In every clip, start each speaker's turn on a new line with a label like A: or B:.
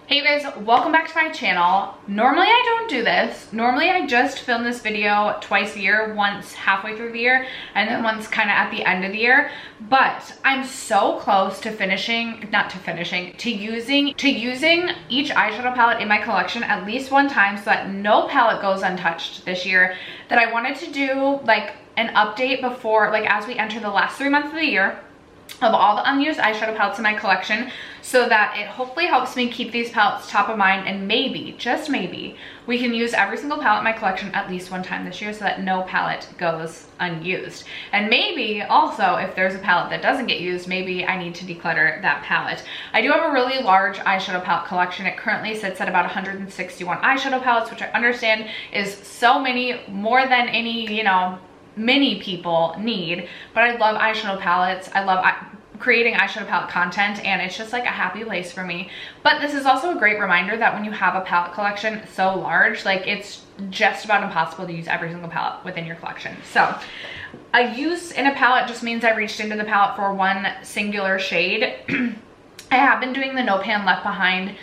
A: Hey you guys, welcome back to my channel. Normally I don't do this. Normally I just film this video twice a year, once halfway through the year and then once kind of at the end of the year. But I'm so close to using each eyeshadow palette in my collection at least one time so that no palette goes untouched this year, that I wanted to do like an update before, like as we enter the last 3 months of the year, of all the unused eyeshadow palettes in my collection, so that it hopefully helps me keep these palettes top of mind, and maybe, just maybe, we can use every single palette in my collection at least one time this year so that no palette goes unused. And maybe also, if there's a palette that doesn't get used, maybe I need to declutter that palette. I do have a really large eyeshadow palette collection. It currently sits at about 161 eyeshadow palettes, which I understand is so many, more than any, you know, many people need, but I love eyeshadow palettes. I love creating eyeshadow palette content, and it's just like a happy place for me. But this is also a great reminder that when you have a palette collection so large, like it's just about impossible to use every single palette within your collection. So a use in a palette just means I reached into the palette for one singular shade. I have been doing the No Pan Left Behind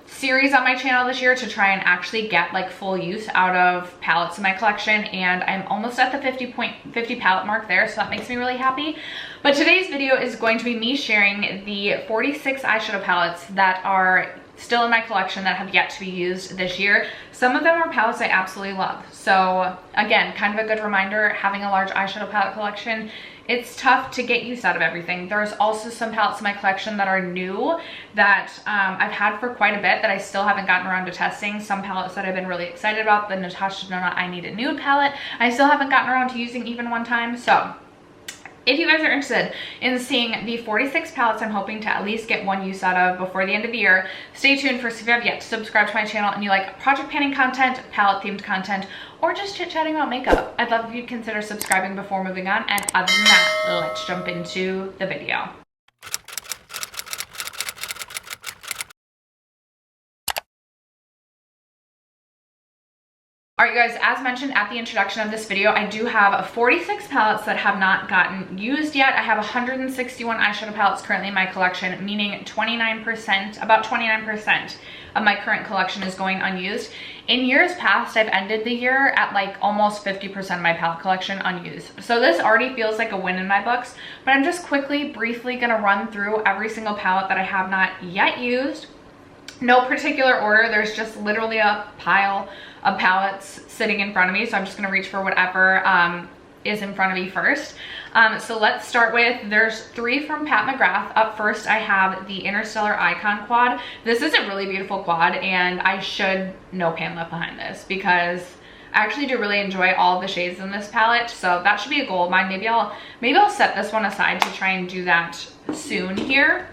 A: series on my channel this year to try and actually get like full use out of palettes in my collection, and I'm almost at the 50 palette mark there, so that makes me really happy. But today's video is going to be me sharing the 46 eyeshadow palettes that are still in my collection that have yet to be used this year. Some of them are palettes I absolutely love. So again, kind of a good reminder, having a large eyeshadow palette collection, it's tough to get use out of everything. There's also some palettes in my collection that are new that I've had for quite a bit that I still haven't gotten around to testing. Some palettes that I've been really excited about, the Natasha Denona I Need a Nude palette, I still haven't gotten around to using even one time. So if you guys are interested in seeing the 46 palettes I'm hoping to at least get one use out of before the end of the year, stay tuned. First, if you have yet to subscribe to my channel and you like project panning content, palette themed content, or just chit-chatting about makeup, I'd love if you'd consider subscribing before moving on. And other than that, let's jump into the video. Alright guys, as mentioned at the introduction of this video, I do have 46 palettes that have not gotten used yet. I have 161 eyeshadow palettes currently in my collection, meaning 29%, about 29% of my current collection is going unused. In years past, I've ended the year at like almost 50% of my palette collection unused. So this already feels like a win in my books, but I'm just briefly gonna run through every single palette that I have not yet used. No particular order, there's just literally a pile of palettes sitting in front of me, so I'm just gonna reach for whatever is in front of me first. So let's start with, there's 3 from Pat McGrath. Up first, I have the Interstellar Icon Quad. This is a really beautiful quad, and I should No Pan Left Behind this because I actually do really enjoy all of the shades in this palette, so that should be a goal of mine. Maybe I'll set this one aside to try and do that soon here.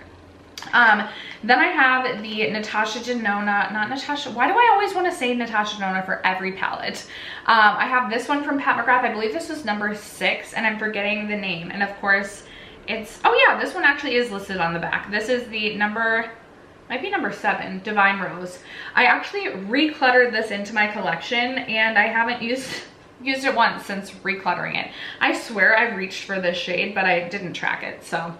A: Then I have the Natasha Denona, not Natasha, why do I always want to say Natasha Denona for every palette? I have this one from Pat McGrath. I believe this was number 6, and I'm forgetting the name. And of course, it's, oh yeah, this one actually is listed on the back. This is the might be number 7, Divine Rose. I actually recluttered this into my collection, and I haven't used it once since recluttering it. I swear I've reached for this shade, but I didn't track it, so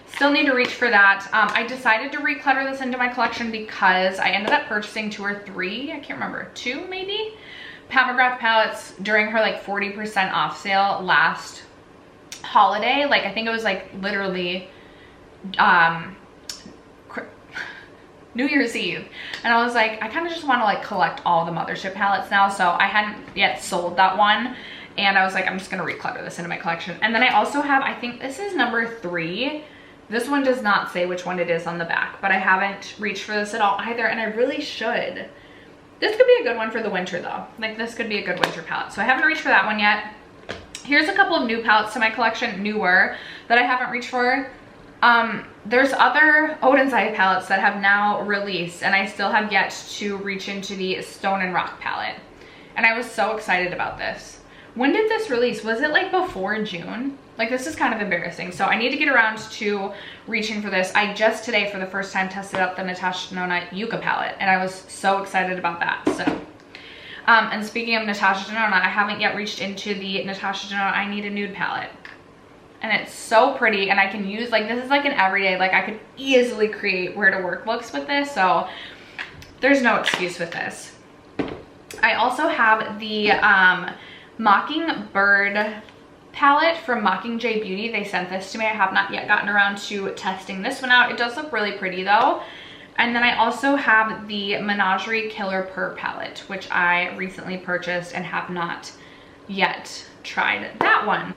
A: still need to reach for that. I decided to reclutter this into my collection because I ended up purchasing 2 or 3, I can't remember, 2 maybe, Pat McGrath palettes during her like 40% off sale last holiday. Like I think it was like literally New Year's Eve, and I was like, I kind of just want to like collect all the Mothership palettes now, so I hadn't yet sold that one, and I was like, I'm just gonna reclutter this into my collection. And then I also have, I think this is number 3. This one does not say which one it is on the back, but I haven't reached for this at all either, and I really should. This could be a good one for the winter though. Like this could be a good winter palette, so I haven't reached for that one yet. Here's a couple of new palettes to my collection, newer, that I haven't reached for. There's other Odin's Eye palettes that have now released, and I still have yet to reach into the Stone and Rock palette. And I was so excited about this. When did this release? Was it like before June? Like this is kind of embarrassing. So I need to get around to reaching for this. I just today for the first time tested out the Natasha Denona Yucca palette, and I was so excited about that. So, and speaking of Natasha Denona, I haven't yet reached into the Natasha Denona I Need a Nude palette. And it's so pretty, and I can use, like, this is like an everyday, like I could easily create where to work looks with this. So there's no excuse with this. I also have the Mockingbird palette from Mockingjay Beauty. They sent this to me. I have not yet gotten around to testing this one out. It does look really pretty though. And then I also have the Menagerie Killer Purr palette, which I recently purchased and have not yet tried that one.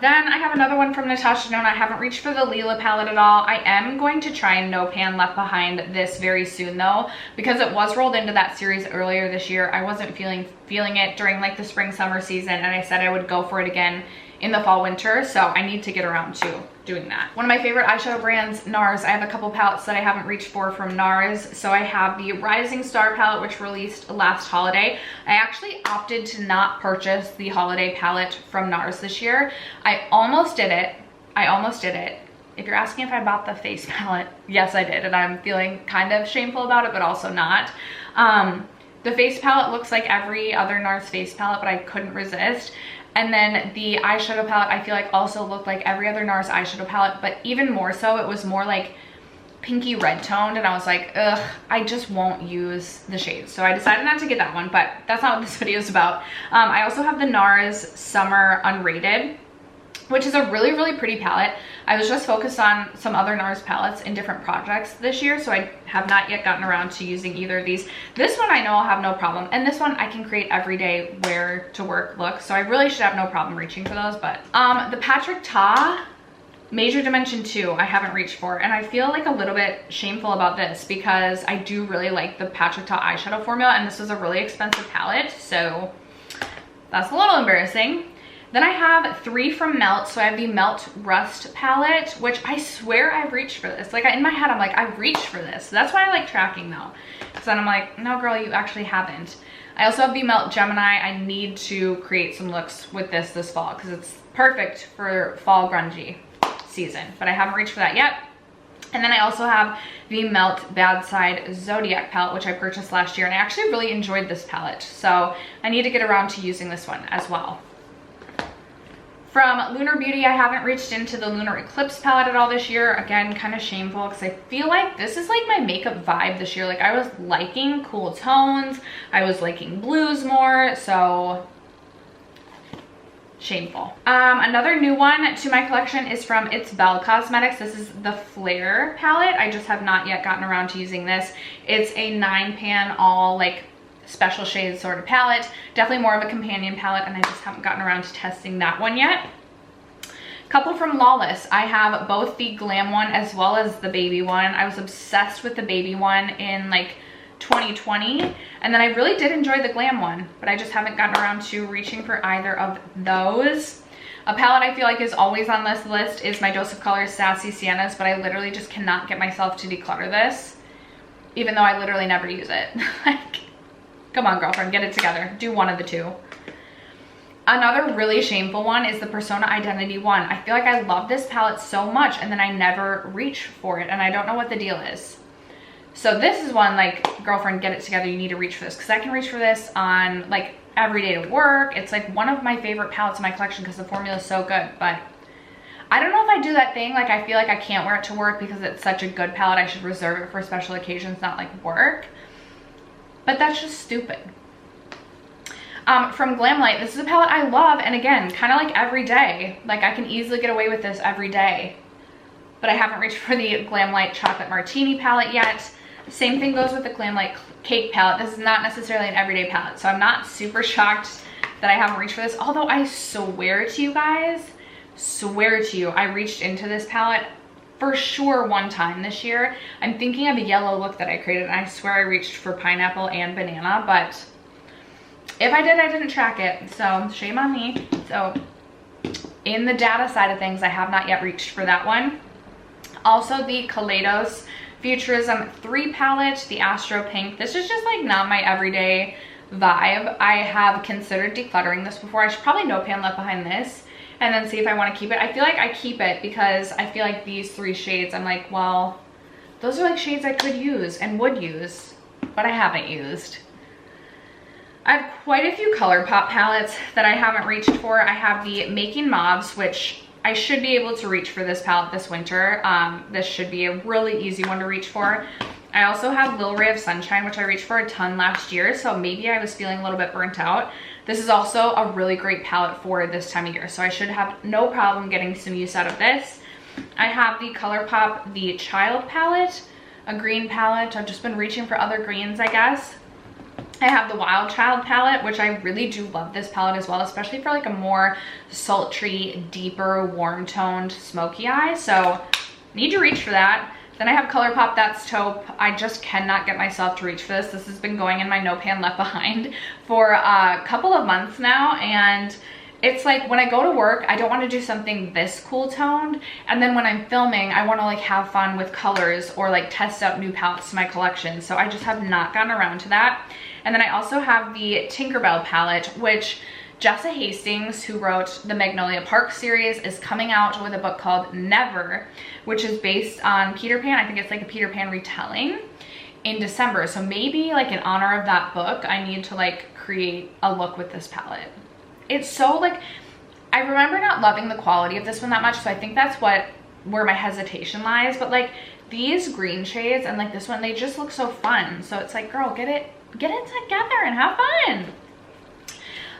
A: Then I have another one from Natasha Denona. I haven't reached for the Lila palette at all. I am going to try No Pan Left Behind this very soon though, because it was rolled into that series earlier this year. I wasn't feeling it during like the spring summer season, and I said I would go for it again in the fall winter, so I need to get around to doing that. One of my favorite eyeshadow brands, NARS. I have a couple palettes that I haven't reached for from NARS. So I have the Rising Star palette, which released last holiday. I actually opted to not purchase the holiday palette from NARS this year. I almost did it. If you're asking if I bought the face palette, yes I did, and I'm feeling kind of shameful about it, but also not. The face palette looks like every other NARS face palette, but I couldn't resist. And then the eyeshadow palette I feel like also looked like every other NARS eyeshadow palette, but even more so, it was more like pinky red toned, and I was like, ugh, I just won't use the shades. So I decided not to get that one, but that's not what this video is about. I also have the NARS Summer Unrated, which is a really, really pretty palette. I was just focused on some other NARS palettes in different projects this year, so I have not yet gotten around to using either of these. This one I know I'll have no problem, and this one I can create everyday wear to work looks, so I really should have no problem reaching for those. But the Patrick Ta Major Dimension 2 I haven't reached for, and I feel like a little bit shameful about this because I do really like the Patrick Ta eyeshadow formula, and this was a really expensive palette, so that's a little embarrassing. Then I have 3 from Melt. So I have the Melt Rust palette, which I swear I've reached for this. Like in my head, I'm like, I've reached for this. That's why I like tracking though. Because then I'm like, no girl, you actually haven't. I also have the Melt Gemini. I need to create some looks with this fall because it's perfect for fall grungy season, but I haven't reached for that yet. And then I also have the Melt Bad Side Zodiac palette, which I purchased last year, and I actually really enjoyed this palette. So I need to get around to using this one as well. From Lunar Beauty, I haven't reached into the Lunar Eclipse palette at all this year. Again, kind of shameful because I feel like this is like my makeup vibe this year. Like I was liking cool tones. I was liking blues more, so shameful. Another new one to my collection is from It's Belle Cosmetics. This is the Flare palette. I just have not yet gotten around to using this. It's a 9-pan all like special shades sort of palette. Definitely more of a companion palette, and I just haven't gotten around to testing that one yet. Couple from Lawless. I have both the glam one as well as the baby one. I was obsessed with the baby one in like 2020, and then I really did enjoy the glam one, but I just haven't gotten around to reaching for either of those. A palette I feel like is always on this list is my Dose of Colors Sassy Siennas, but I literally just cannot get myself to declutter this, even though I literally never use it. Like, come on, girlfriend, get it together. Do one of the two. Another really shameful one is the Persona Identity 1. I feel like I love this palette so much, and then I never reach for it, and I don't know what the deal is. So this is one, like, girlfriend, get it together. You need to reach for this, because I can reach for this on, like, every day to work. It's, like, one of my favorite palettes in my collection because the formula is so good, but I don't know if I do that thing. Like, I feel like I can't wear it to work because it's such a good palette. I should reserve it for special occasions, not, like, work. But that's just stupid. From Glamlight, this is a palette I love, and again, kind of like every day. Like, I can easily get away with this every day. But I haven't reached for the Glamlight Chocolate Martini palette yet. Same thing goes with the Glamlight Cake palette. This is not necessarily an everyday palette, so I'm not super shocked that I haven't reached for this. Although I swear to you guys, swear to you, I reached into this palette for sure one time this year. I'm thinking of a yellow look that I created, and I swear I reached for pineapple and banana, but if I did, I didn't track it, so shame on me. So in the data side of things, I have not yet reached for that one. Also the Kaleidos Futurism 3 palette, the Astro Pink. This is just like not my everyday vibe. I have considered decluttering this before. I should probably No Pan Left Behind this and then see if I want to keep it. I feel like I keep it because I feel like these 3 shades, I'm like, well, those are like shades I could use and would use, but I haven't used. I have quite a few Colourpop palettes that I haven't reached for. I have the Making Mauves, which I should be able to reach for this palette this winter. This should be a really easy one to reach for. I also have Little Ray of Sunshine, which I reached for a ton last year, so maybe I was feeling a little bit burnt out. This is also a really great palette for this time of year, so I should have no problem getting some use out of this. I have the Colourpop, the Child palette, a green palette. I've just been reaching for other greens, I guess. I have the Wild Child palette, which I really do love this palette as well, especially for like a more sultry, deeper, warm toned, smoky eye. So need to reach for that. Then I have Colourpop That's Taupe. I just cannot get myself to reach for this. This has been going in my No Pan Left Behind for a couple of months now, and it's like when I go to work, I don't want to do something this cool toned, and then when I'm filming, I want to like have fun with colors or like test out new palettes to my collection. So I just have not gotten around to that. And then I also have the Tinkerbell palette, which Jessa Hastings, who wrote the Magnolia Park series, is coming out with a book called Never, which is based on Peter Pan. I think it's like a Peter Pan retelling in December. So maybe like in honor of that book, I need to like create a look with this palette. It's so like, I remember not loving the quality of this one that much, so I think that's where my hesitation lies. But like these green shades and like this one, they just look so fun. So it's like, girl, get it together and have fun.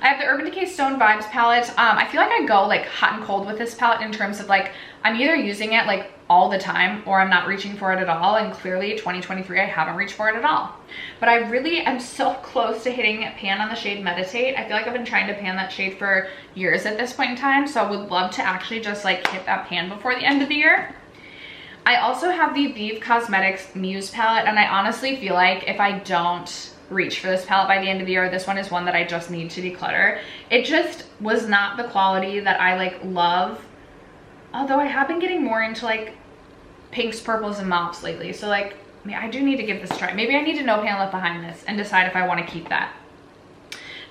A: I have the Urban Decay Stone Vibes palette. I feel like I go like hot and cold with this palette in terms of like, I'm either using it like all the time or I'm not reaching for it at all. And clearly 2023, I haven't reached for it at all. But I really am so close to hitting pan on the shade Meditate. I feel like I've been trying to pan that shade for years at this point in time. So I would love to actually just like hit that pan before the end of the year. I also have the Vive Cosmetics Muse palette. And I honestly feel like if I don't reach for this palette by the end of the year, this one is one that I just need to declutter. It just was not the quality that I like love, although I have been getting more into like pinks, purples, and mauves lately. So like, I do need to give this a try. Maybe I need to No Pan Left Behind this and decide if I want to keep that.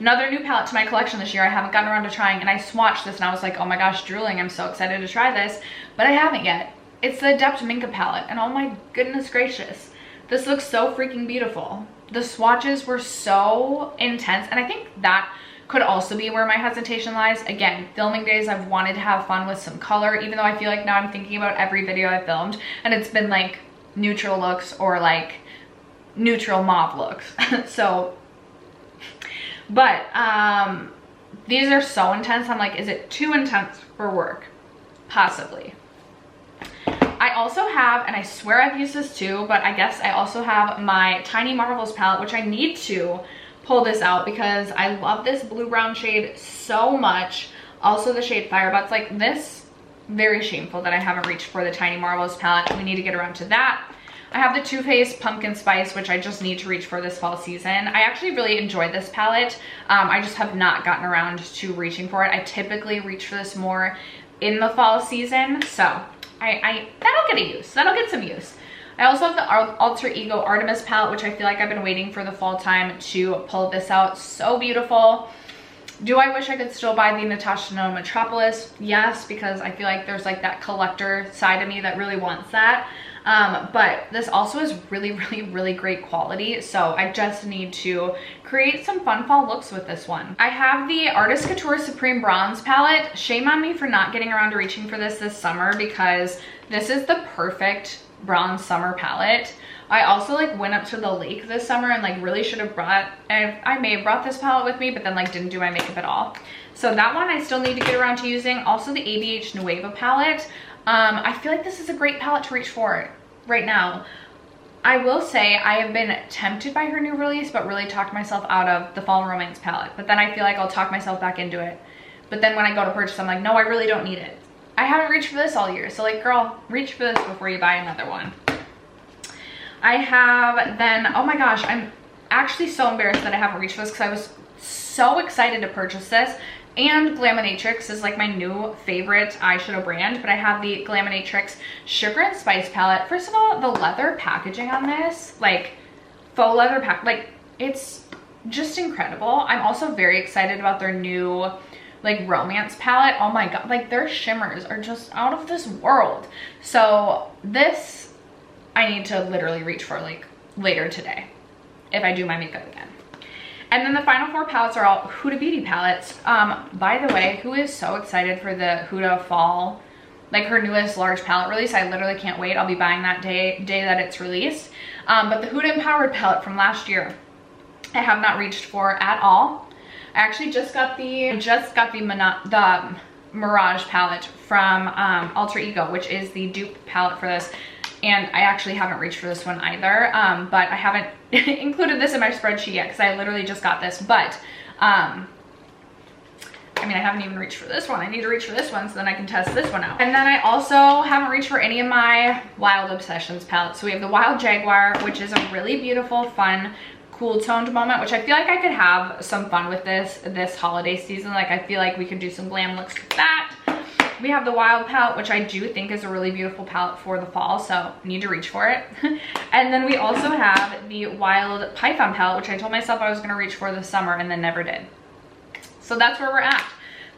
A: Another new palette to my collection this year I haven't gotten around to trying, and I swatched this and I was like, oh my gosh, drooling, I'm so excited to try this, but I haven't yet. It's the Adept Minka palette, and oh my goodness gracious, this looks so freaking beautiful. The swatches were so intense, and I think that could also be where my hesitation lies. Again, filming days, I've wanted to have fun with some color, even though I feel like now I'm thinking about every video I filmed and it's been like neutral looks or like neutral mauve looks. So, but these are so intense. I'm like, is it too intense for work? Possibly. I also have, and I swear I've used this too, but I guess I also have my Tiny Marvels palette, which I need to pull this out because I love this blue brown shade so much. Also the shade Firebutts. Like this, very shameful that I haven't reached for the Tiny Marvels palette. We need to get around to that. I have the Too Faced Pumpkin Spice, which I just need to reach for this fall season. I actually really enjoy this palette. I just have not gotten around to reaching for it. I typically reach for this more in the fall season, so that'll get a use. That'll get some use. I also have the Alter Ego Artemis palette, which I feel like I've been waiting for the fall time to pull this out. So beautiful. Do I wish I could still buy the Natasha Denona Metropolis? Yes, because I feel like there's like that collector side of me that really wants that. But this also is really, really, really great quality. So I just need to create some fun fall looks with this one. I have the Artist Couture Supreme Bronze palette. Shame on me for not getting around to reaching for this summer, because this is the perfect bronze summer palette. I also like went up to the lake this summer and like really should have brought, I may have brought this palette with me, but then like didn't do my makeup at all. So that one I still need to get around to using. Also the ABH Nueva palette. I feel like this is a great palette to reach for right now. I will say I have been tempted by her new release, but really talked myself out of the Fall Romance palette. But then I feel like I'll talk myself back into it. But then when I go to purchase, I'm like, no, I really don't need it. I haven't reached for this all year. So like, girl, reach for this before you buy another one. I have then, oh my gosh, I'm actually so embarrassed that I haven't reached for this because I was so excited to purchase this. And Glaminatrix is like my new favorite eyeshadow brand, but I have the Glaminatrix Sugar and Spice palette. First of all, the leather packaging on this, like faux leather pack, like it's just incredible. I'm also very excited about their new like romance palette. Oh my god, like their shimmers are just out of this world. So this I need to literally reach for like later today if I do my makeup again. And then the final four palettes are all Huda Beauty palettes. By the way, who is so excited for the Huda fall, like her newest large palette release? I literally can't wait. I'll be buying that day that it's released. But the Huda Empowered palette from last year, I have not reached for at all. I actually just got the Mirage palette from Alter Ego, which is the dupe palette for this. And I actually haven't reached for this one either, but I haven't included this in my spreadsheet yet because I literally just got this. But I mean, I haven't even reached for this one. I need to reach for this one so then I can test this one out. And then I also haven't reached for any of my Wild Obsessions palettes. So we have the Wild Jaguar, which is a really beautiful, fun, cool toned moment, which I feel like I could have some fun with this holiday season. Like I feel like we could do some glam looks with that. We have the Wild palette, which I do think is a really beautiful palette for the fall, so I need to reach for it. And then we also have the Wild Python palette, which I told myself I was going to reach for this summer and then never did. So that's where we're at.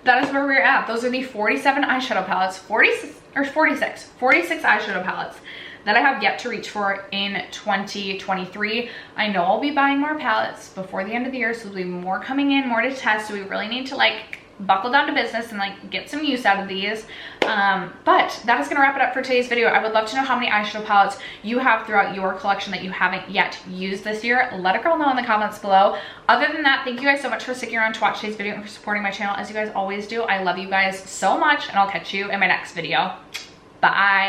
A: That is where we're at. Those are the 47 eyeshadow palettes, 46 eyeshadow palettes that I have yet to reach for in 2023. I know I'll be buying more palettes before the end of the year, so there'll be more coming in, more to test. So we really need to like buckle down to business and like get some use out of these. But that is gonna wrap it up for today's video. I would love to know how many eyeshadow palettes you have throughout your collection that you haven't yet used this year. Let a girl know in the comments below. Other than that, thank you guys so much for sticking around to watch today's video and for supporting my channel as you guys always do. I love you guys so much, and I'll catch you in my next video. Bye.